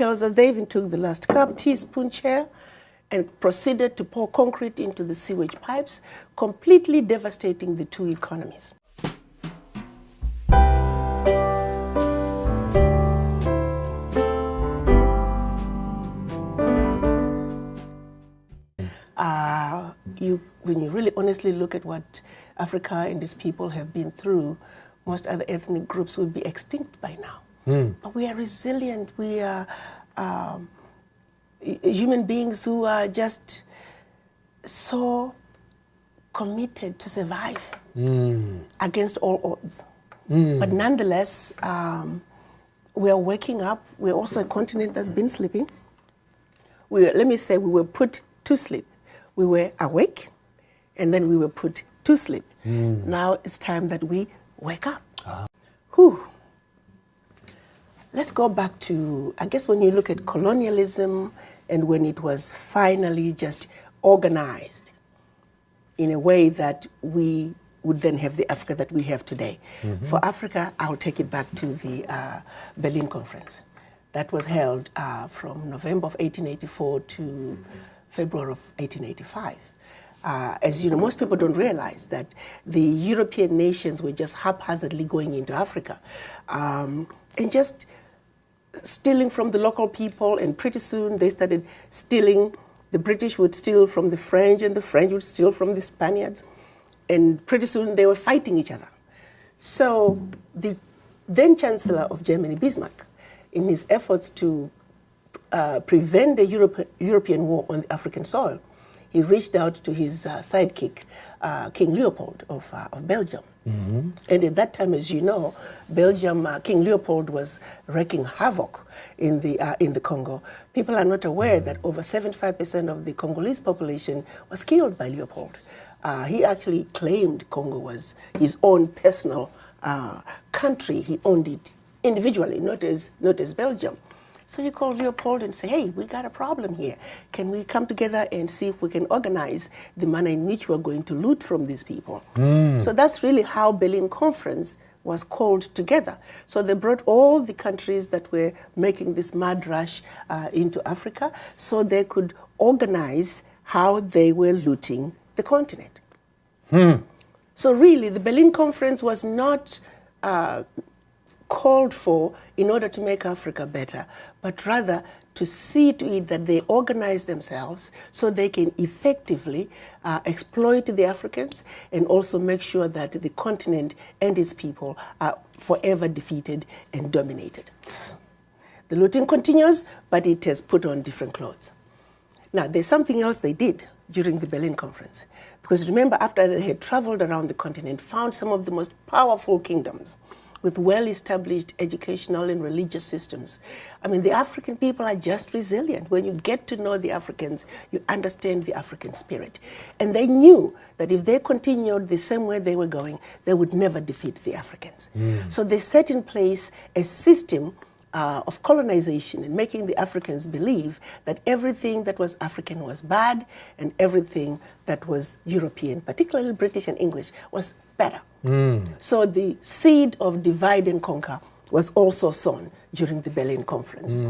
tells us they even took the last cup, teaspoon chair, and proceeded to pour concrete into the sewage pipes, completely devastating the two economies. When you really honestly look at what Africa and its people have been through, most other ethnic groups would be extinct by now. But we are resilient. We are human beings who are just so committed to survive against all odds. But nonetheless, we are waking up. We're also a continent that's been sleeping. Let me say we were put to sleep. We were awake, and then we were put to sleep. Now it's time that we wake up. Whew. Let's go back to, I guess when you look at colonialism and when it was finally just organized in a way that we would then have the Africa that we have today. For Africa, I'll take it back to the Berlin Conference. That was held from November of 1884 to February of 1885. As you know, most people don't realize that the European nations were just haphazardly going into Africa and just stealing from the local people, and pretty soon they started stealing. The British would steal from the French, and the French would steal from the Spaniards, and pretty soon they were fighting each other. So the then Chancellor of Germany, Bismarck, in his efforts to prevent the European war on the African soil, he reached out to his sidekick, King Leopold of Belgium. And at that time, as you know, Belgium, King Leopold was wreaking havoc in the Congo. People are not aware that over 75% of the Congolese population was killed by Leopold. He actually claimed Congo was his own personal country. He owned it individually, not as Belgium. So you call Leopold and say, hey, we got a problem here. Can we come together and see if we can organize the manner in which we're going to loot from these people? So that's really how Berlin Conference was called together. So they brought all the countries that were making this mad rush into Africa so they could organize how they were looting the continent. So really, the Berlin Conference was not called for in order to make Africa better, but rather to see to it that they organize themselves so they can effectively exploit the Africans and also make sure that the continent and its people are forever defeated and dominated. The looting continues, but it has put on different clothes. Now, there's something else they did during the Berlin Conference. Because remember, after they had traveled around the continent, found some of the most powerful kingdoms with well-established educational and religious systems. I mean, the African people are just resilient. When you get to know the Africans, you understand the African spirit. And they knew that if they continued the same way they were going, they would never defeat the Africans. So they set in place a system of colonization and making the Africans believe that everything that was African was bad and everything that was European, particularly British and English, was better. So the seed of divide and conquer was also sown during the Berlin Conference.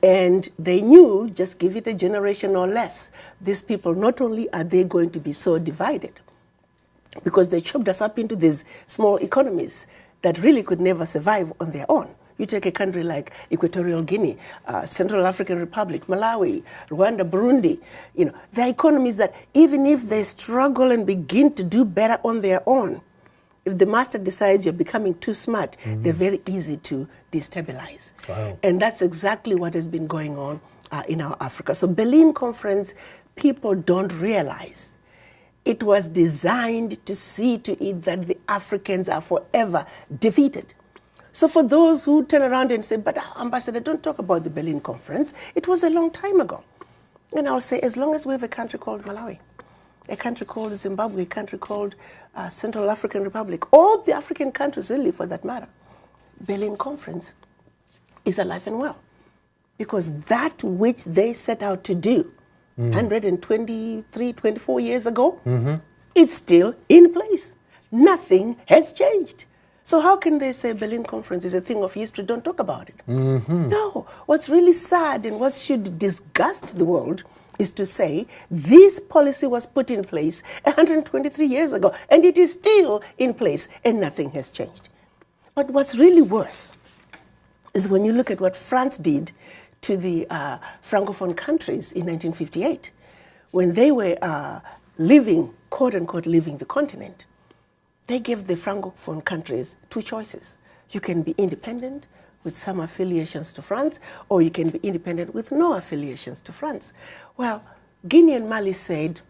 And they knew, just give it a generation or less, these people, not only are they going to be so divided, because they chopped us up into these small economies that really could never survive on their own. You take a country like Equatorial Guinea, Central African Republic, Malawi, Rwanda, Burundi, you know, they're economies that even if they struggle and begin to do better on their own, if the master decides you're becoming too smart, they're very easy to destabilize. And that's exactly what has been going on in our Africa. So Berlin Conference, people don't realize it was designed to see to it that the Africans are forever defeated. So for those who turn around and say, but Ambassador, don't talk about the Berlin Conference, it was a long time ago. And I'll say, as long as we have a country called Malawi, a country called Zimbabwe, a country called Central African Republic, all the African countries really for that matter, Berlin Conference is alive and well. Because that which they set out to do 123, 24 years ago, it's still in place. Nothing has changed. So how can they say Berlin Conference is a thing of history, don't talk about it? No. What's really sad and what should disgust the world is to say this policy was put in place 123 years ago and it is still in place and nothing has changed. But what's really worse is when you look at what France did to the Francophone countries in 1958, when they were living, quote unquote, leaving the continent. They gave the Francophone countries two choices. You can be independent with some affiliations to France, or you can be independent with no affiliations to France. Well, Guinea and Mali said,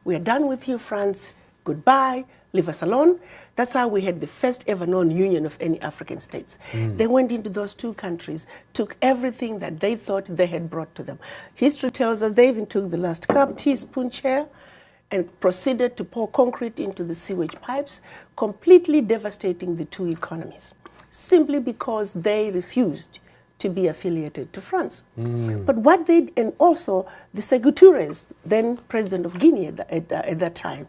we are done with you, France, goodbye, leave us alone. That's how we had the first ever known union of any African states. They went into those two countries, took everything that they thought they had brought to them. History tells us they even took the last cup, teaspoon, chair, and proceeded to pour concrete into the sewage pipes, completely devastating the two economies, simply because they refused to be affiliated to France. But what they, and also the Sékou Touré, then president of Guinea at that time,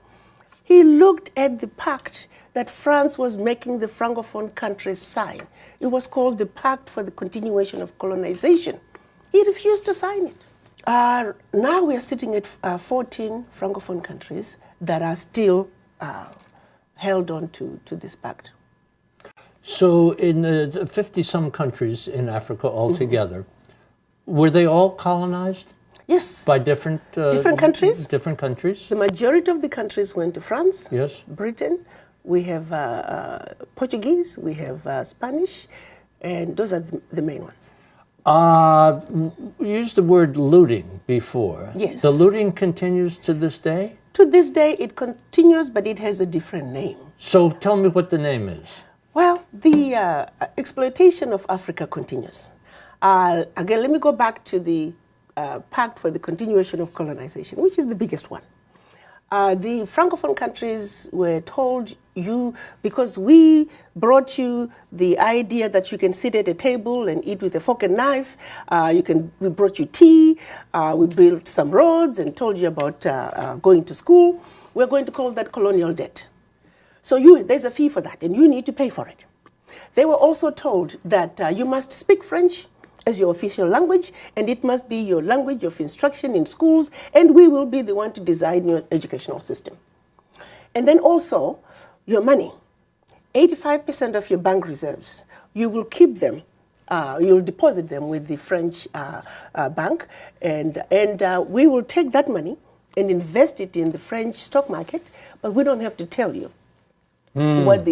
he looked at the pact that France was making the Francophone countries sign. It was called the Pact for the Continuation of Colonization. He refused to sign it. Now we are sitting at 14 Francophone countries that are still held on to this pact. So in 50-some countries in Africa altogether, were they all colonized? Yes. By different countries? Different countries. The majority of the countries went to France, yes, Britain. We have Portuguese, we have Spanish, and those are the main ones. You used the word looting before. Yes. The looting continues to this day? To this day, it continues, but it has a different name. So tell me what the name is. Well, the exploitation of Africa continues. Again, let me go back to the Pact for the Continuation of Colonization, which is the biggest one. The Francophone countries were told, because we brought you the idea that you can sit at a table and eat with a fork and knife, we brought you tea, we built some roads and told you about going to school, we're going to call that colonial debt. So there's a fee for that and you need to pay for it. They were also told that you must speak French as your official language, and it must be your language of instruction in schools, and we will be the one to design your educational system. And then also, your money. 85% of your bank reserves, you will keep them, you'll deposit them with the French bank, and we will take that money and invest it in the French stock market, but we don't have to tell you what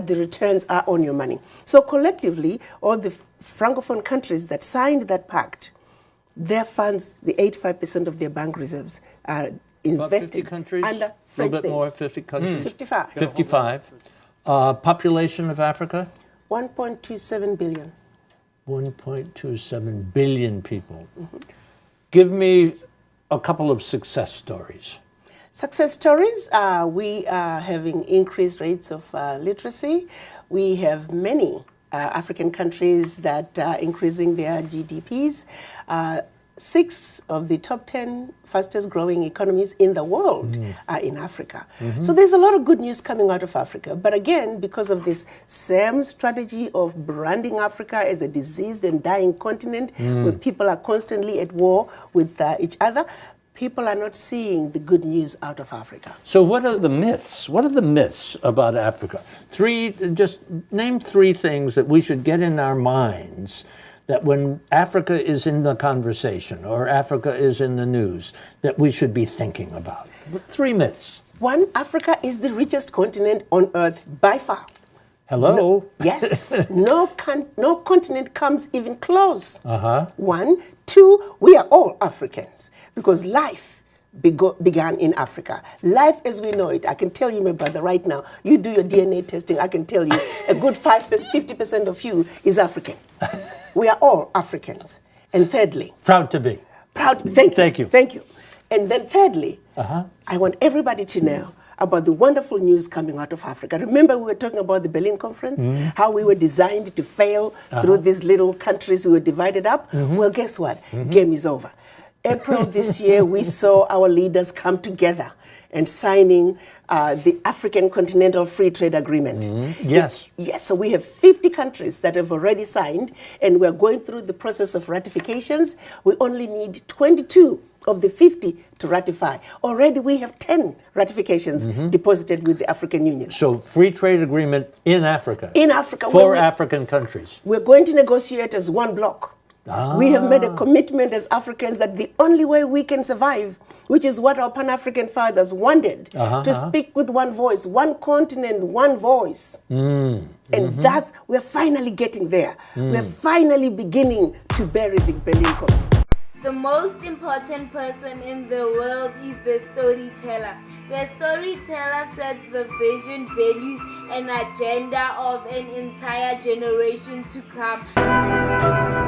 the returns are on your money. So collectively, all the Francophone countries that signed that pact, their funds, the 85% of their bank reserves are invested countries, under French a little bit more, 50 countries? 55. 55. Population of Africa? 1.27 billion. 1.27 billion people. Give me a couple of success stories. Success stories, we are having increased rates of literacy. We have many African countries that are increasing their GDPs. 6 of the top 10 fastest growing economies in the world are in Africa. So there's a lot of good news coming out of Africa. But again, because of this same strategy of branding Africa as a diseased and dying continent, where people are constantly at war with each other, people are not seeing the good news out of Africa. So what are the myths? What are the myths about Africa? Just name 3 things that we should get in our minds that when Africa is in the conversation or Africa is in the news, that we should be thinking about. 3 myths. 1, Africa is the richest continent on earth by far. Hello? No, yes. no continent comes even close. 1. 2, we are all Africans because life began in Africa. Life as we know it, I can tell you, my brother, right now, you do your DNA testing, I can tell you a good 50% of you is African. We are all Africans. And thirdly... Proud to be. Proud to be. Thank you. Thank you. Thank you. And then thirdly, I want everybody to know about the wonderful news coming out of Africa. Remember we were talking about the Berlin Conference, how we were designed to fail through these little countries we were divided up? Well, guess what? Game is over. April this year, we saw our leaders come together and signing the African Continental Free Trade Agreement. Yes. Yes, so we have 50 countries that have already signed, and we're going through the process of ratifications. We only need 22 of the 50 to ratify. Already we have 10 ratifications deposited with the African Union. So free trade agreement in Africa. In Africa. For African countries. We're going to negotiate as one bloc. We have made a commitment as Africans that the only way we can survive, which is what our Pan-African fathers wanted, to speak with one voice, one continent, one voice. And we're finally getting there. We're finally beginning to bury the Berlin Conference. The most important person in the world is the storyteller. The storyteller sets the vision, values, and agenda of an entire generation to come.